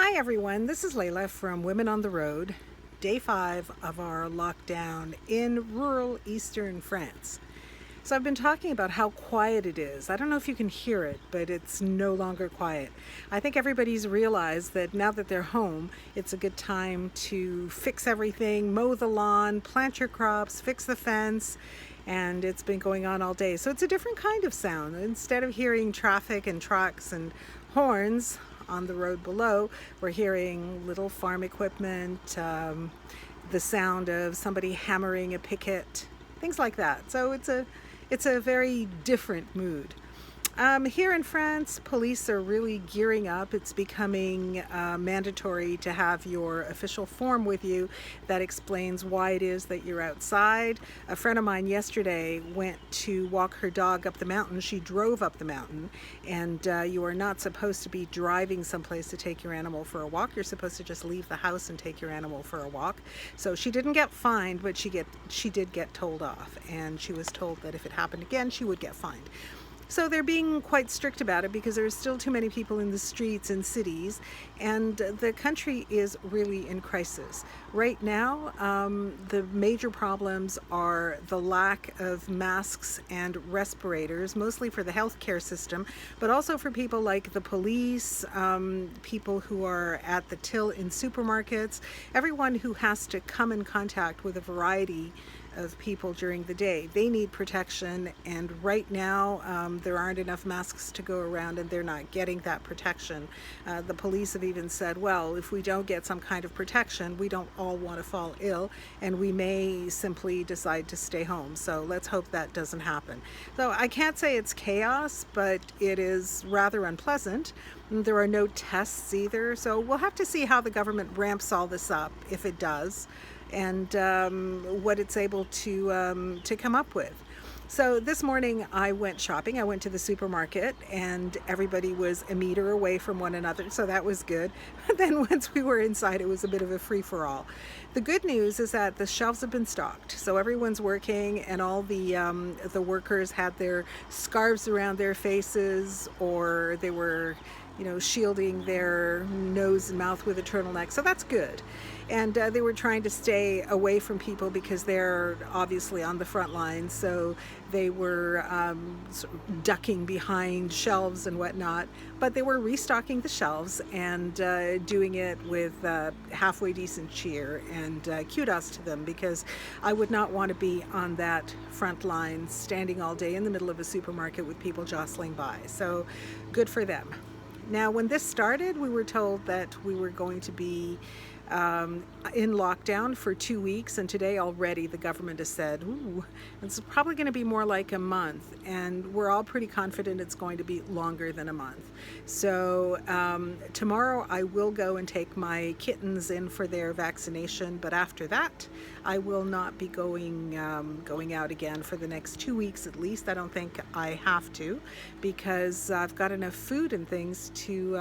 Hi everyone, this is Layla from Women on the Road, day 5 of our lockdown in rural eastern France. So I've been talking about how quiet it is. I don't know if you can hear it, but it's no longer quiet. I think everybody's realized that now that they're home, it's a good time to fix everything, mow the lawn, plant your crops, fix the fence, and it's been going on all day. So it's a different kind of sound. Instead of hearing traffic and trucks and horns on the road below, we're hearing little farm equipment, the sound of somebody hammering a picket, things like that. So it's a very different mood. Here in France, police are really gearing up. It's becoming mandatory to have your official form with you that explains why it is that you're outside. A friend of mine yesterday went to walk her dog up the mountain. She drove up the mountain, and you are not supposed to be driving someplace to take your animal for a walk. You're supposed to just leave the house and take your animal for a walk. So she didn't get fined, but she did get told off, and she was told that if it happened again, she would get fined. So they're being quite strict about it because there's still too many people in the streets and cities, and the country is really in crisis. Right now, the major problems are the lack of masks and respirators, mostly for the healthcare system, but also for people like the police, people who are at the till in supermarkets, everyone who has to come in contact with a variety of people during the day. They need protection, and right now there aren't enough masks to go around, and they're not getting that protection. The police have even said, well, if we don't get some kind of protection, we don't all want to fall ill, and we may simply decide to stay home. So let's hope that doesn't happen. So I can't say it's chaos, but it is rather unpleasant. There are no tests either, so we'll have to see how the government ramps all this up, if it does, and what it's able to come up with. So this morning I went shopping. I went to the supermarket, and everybody was a meter away from one another, so that was good. But then once we were inside, it was a bit of a free-for-all. The good news is that the shelves have been stocked, so everyone's working, and all the workers had their scarves around their faces, or they were shielding their nose and mouth with a turtleneck. So that's good. And they were trying to stay away from people because they're obviously on the front lines. So they were sort of ducking behind shelves and whatnot. But they were restocking the shelves and doing it with halfway decent cheer. And kudos to them, because I would not want to be on that front line standing all day in the middle of a supermarket with people jostling by. So good for them. Now, when this started, we were told that we were going to be in lockdown for 2 weeks, and today already the government has said, ooh, it's probably going to be more like a month, and we're all pretty confident it's going to be longer than a month. So tomorrow I will go and take my kittens in for their vaccination, but after that I will not be going out again for the next 2 weeks at least. I don't think I have to, because I've got enough food and things to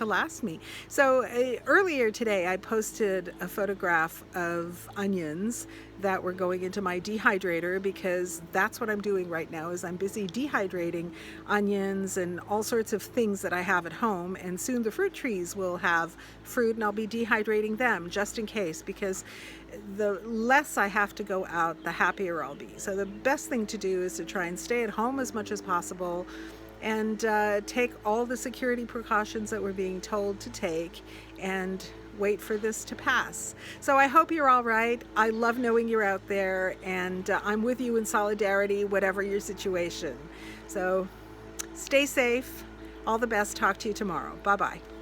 last me. So earlier today I posted a photograph of onions that were going into my dehydrator, because that's what I'm doing right now, is I'm busy dehydrating onions and all sorts of things that I have at home, and soon the fruit trees will have fruit, and I'll be dehydrating them just in case, because the less I have to go out, the happier I'll be. So the best thing to do is to try and stay at home as much as possible, and take all the security precautions that we're being told to take, and wait for this to pass. So I hope you're all right. I love knowing you're out there, and I'm with you in solidarity, whatever your situation. So stay safe. All the best. Talk to you tomorrow. Bye-bye.